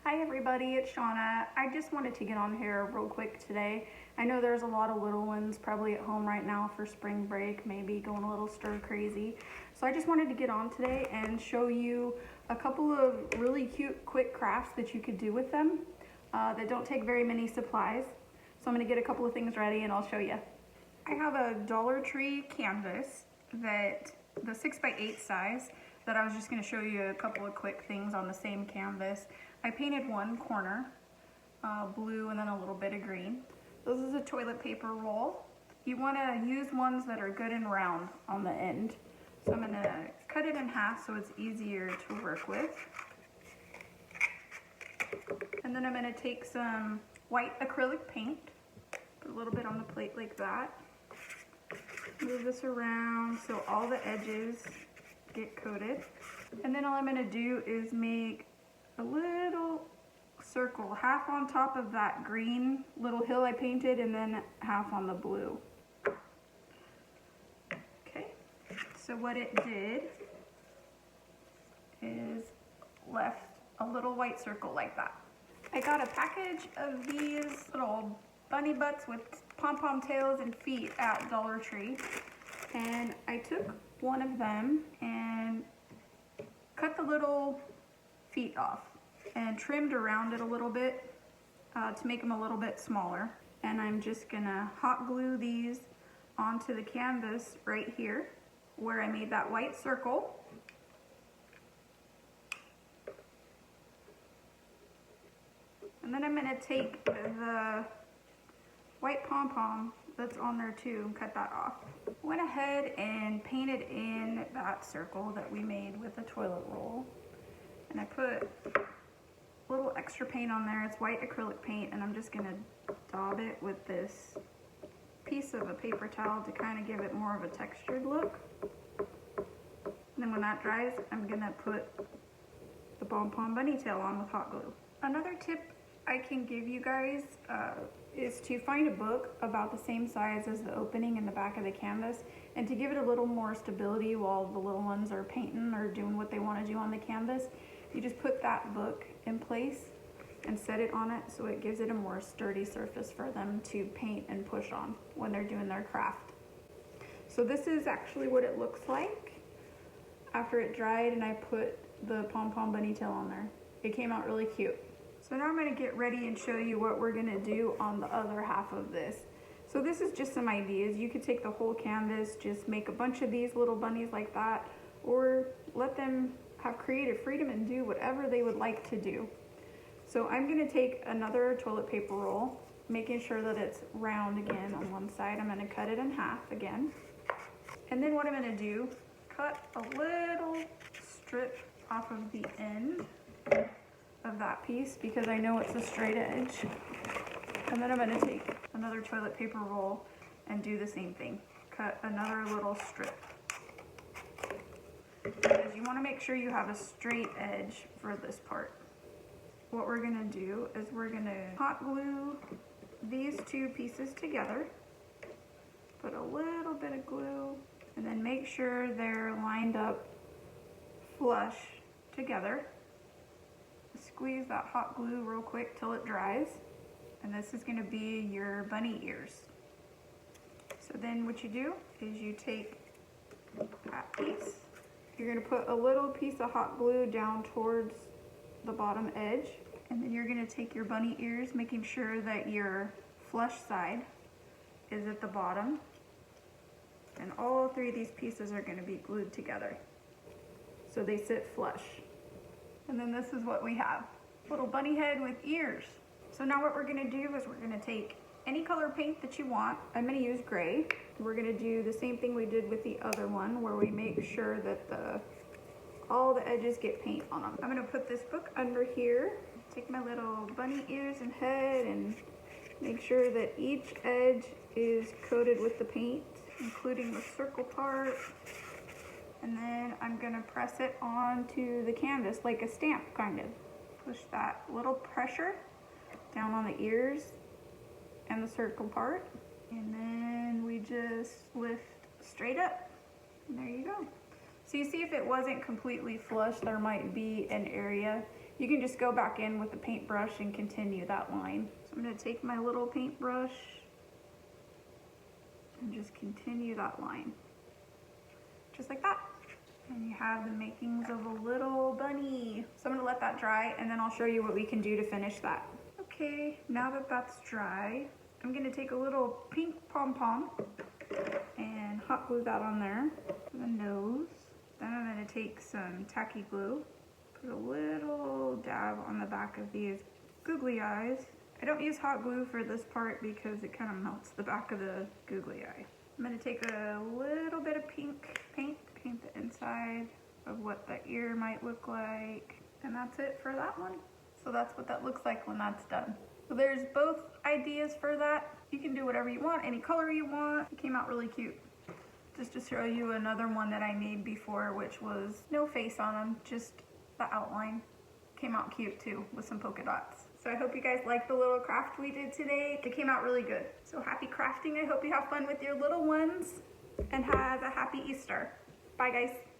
Hi everybody, it's Shauna. I just wanted to get on here real quick today. I know there's a lot of little ones probably at home right now for spring break, maybe going a little stir crazy. So I just wanted to get on today and show you a couple of really cute quick crafts that you could do with them that don't take very many supplies. So I'm going to get a couple of things ready and I'll show you. I have a Dollar Tree canvas that the 6x8 size that I was just going to show you a couple of quick things on the same canvas. I painted one corner blue and then a little bit of green. This is a toilet paper roll. You want to use ones that are good and round on the end. So I'm going to cut it in half so it's easier to work with. And then I'm going to take some white acrylic paint, put a little bit on the plate like that. Move this around so all the edges get coated. And then all I'm going to do is make a little circle, half on top of that green little hill I painted and then half on the blue. Okay, so what it did is left a little white circle like that. I got a package of these little bunny butts with pom-pom tails and feet at Dollar Tree, and I took one of them and cut the little feet off and trimmed around it a little bit to make them a little bit smaller. And I'm just gonna hot glue these onto the canvas right here where I made that white circle. And then I'm gonna take the white pom-pom that's on there too and cut that off. Went ahead and painted in that circle that we made with the toilet roll. And I put a little extra paint on there. It's white acrylic paint, and I'm just gonna daub it with this piece of a paper towel to kind of give it more of a textured look. And then when that dries, I'm gonna put the pom-pom bunny tail on with hot glue. Another tip I can give you guys is to find a book about the same size as the opening in the back of the canvas, and to give it a little more stability while the little ones are painting or doing what they want to do on the canvas. You just put that book in place and set it on it so it gives it a more sturdy surface for them to paint and push on when they're doing their craft. So this is actually what it looks like after it dried and I put the pom-pom bunny tail on there. It came out really cute. So now I'm going to get ready and show you what we're going to do on the other half of this. So this is just some ideas. You could take the whole canvas, just make a bunch of these little bunnies like that, or let them have creative freedom and do whatever they would like to do. So I'm going to take another toilet paper roll, making sure that it's round again on one side. I'm going to cut it in half again. And then what I'm going to do, cut a little strip off of the end of that piece because I know it's a straight edge. And then I'm going to take another toilet paper roll and do the same thing. Cut another little strip. Because you want to make sure you have a straight edge for this part. What we're going to do is we're going to hot glue these two pieces together. Put a little bit of glue and then make sure they're lined up flush together. Squeeze that hot glue real quick till it dries. And this is going to be your bunny ears. So then what you do is you take that piece. You're going to put a little piece of hot glue down towards the bottom edge. And then you're going to take your bunny ears, making sure that your flush side is at the bottom. And all three of these pieces are going to be glued together so they sit flush. And then this is what we have. Little bunny head with ears. So now what we're gonna do is we're gonna take any color paint that you want. I'm gonna use gray. We're gonna do the same thing we did with the other one where we make sure that all the edges get paint on them. I'm gonna put this book under here. Take my little bunny ears and head and make sure that each edge is coated with the paint, including the circle part. And then I'm gonna press it onto the canvas like a stamp, kind of. Push that little pressure down on the ears and the circle part. And then we just lift straight up. And there you go. So you see if it wasn't completely flush, there might be an area you can just go back in with the paintbrush and continue that line. So I'm gonna take my little paintbrush and just continue that line. Just like that. And you have the makings of a little bunny. So I'm gonna let that dry and then I'll show you what we can do to finish that. Okay, now that that's dry, I'm gonna take a little pink pom-pom and hot glue that on there for the nose. Then I'm gonna take some tacky glue, put a little dab on the back of these googly eyes. I don't use hot glue for this part because it kind of melts the back of the googly eye. I'm gonna take a little bit of pink paint the inside of what the ear might look like. And that's it for that one. So that's what that looks like when that's done. So there's both ideas for that. You can do whatever you want, any color you want. It came out really cute. Just to show you another one that I made before, which was no face on them, just the outline. Came out cute too, with some polka dots. So I hope you guys liked the little craft we did today. It came out really good. So happy crafting. I hope you have fun with your little ones and have a happy Easter. Bye guys.